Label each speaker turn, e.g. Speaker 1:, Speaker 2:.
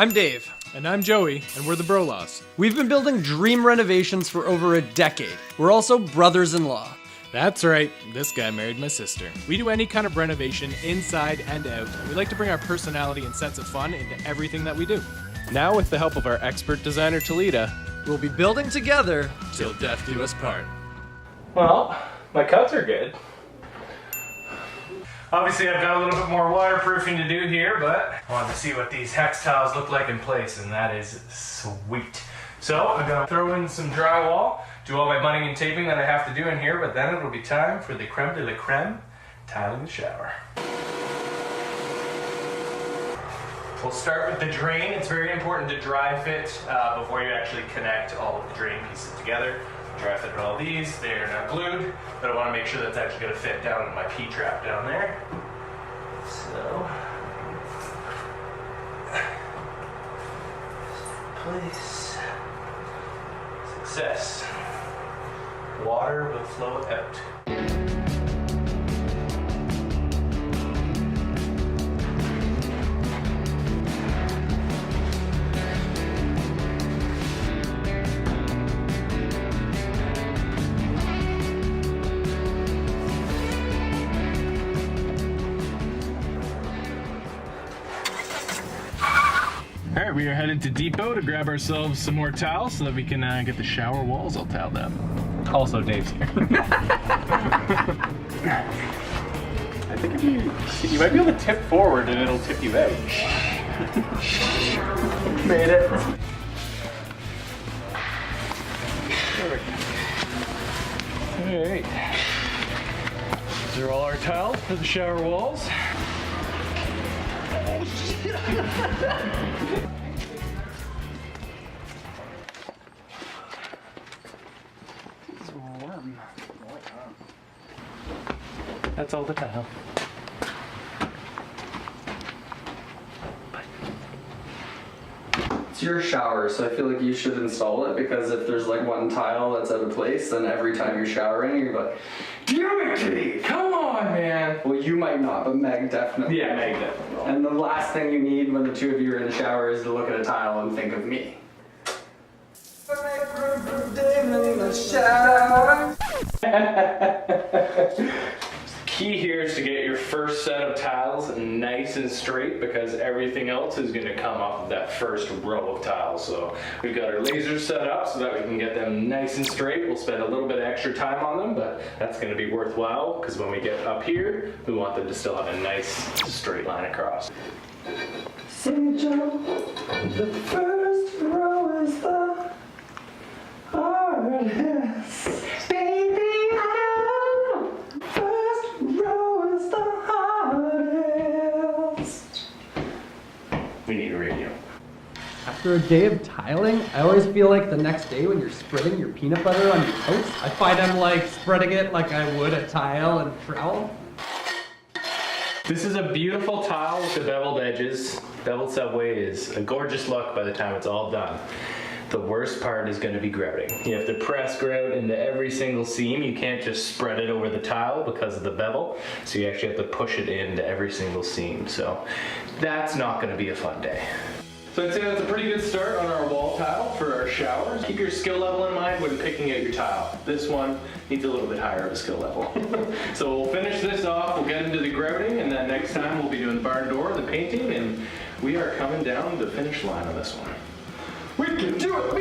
Speaker 1: I'm Dave.
Speaker 2: And I'm Joey, and we're the Brolas.
Speaker 1: We've been building dream renovations for over a decade. We're also brothers-in-law.
Speaker 2: That's right, this guy married my sister. We do any kind of renovation inside and out, and we like to bring our personality and sense of fun into everything that we do. Now, with the help of our expert designer, Talita,
Speaker 1: We'll be building together
Speaker 2: till death do us part.
Speaker 3: Well, my cuts are good. Obviously I've got a little bit more waterproofing to do here, but I wanted to see what these hex tiles look like in place, and that is sweet. So I'm gonna throw in some drywall, do all my bunting and taping that I have to do in here, but then it'll be time for the creme de la creme, tiling the shower. We'll start with the drain. It's very important to dry fit before you actually connect all of the drain pieces together. Dry fit all these, they're not glued, but I want to make sure that's actually going to fit down in my P-trap down there. So, place, success. Water will flow out.
Speaker 2: Alright, we are headed to Depot to grab ourselves some more towels so that we can get the shower walls all tiled up. Also, Dave's here.
Speaker 3: I think if you might be able to tip forward and it'll tip you out. Made it. Alright. These are all our tiles for the shower walls. Oh shit! It's warm. That's all the tile.
Speaker 4: It's your shower, so I feel like you should install it, because if there's like one tile that's out of place, then every time you're showering, you're like, damn it, kitty!
Speaker 3: Come on, man!
Speaker 4: Well, you might not, but Meg definitely.
Speaker 3: Yeah, Meg definitely will.
Speaker 4: And the last thing you need when the two of you are in the shower is to look at a tile and think of me.
Speaker 3: Key here is to get your first set of tiles nice and straight, because everything else is going to come off of that first row of tiles. So we've got our lasers set up so that we can get them nice and straight. We'll spend a little bit of extra time on them, but that's going to be worthwhile, because when we get up here, we want them to still have a nice straight line across.
Speaker 4: Say, Joe, the first row is the hardest. Baby, first row is the hardest.
Speaker 3: We need a radio.
Speaker 1: After a day of tiling, I always feel like the next day when you're spreading your peanut butter on your toast, I find I'm like spreading it like I would a tile and trowel.
Speaker 3: This is a beautiful tile with the beveled edges. Beveled subway is a gorgeous look by the time it's all done. The worst part is going to be grouting. You have to press grout into every single seam. You can't just spread it over the tile because of the bevel. So you actually have to push it into every single seam. So that's not going to be a fun day. So I'd say that's a pretty good start on our wall tile for our showers. Keep your skill level in mind when picking out your tile. This one needs a little bit higher of a skill level. So we'll finish this off, we'll get into the grouting, and then next time we'll be doing the barn door, the painting, and we are coming down the finish line on this one.
Speaker 4: We can do it,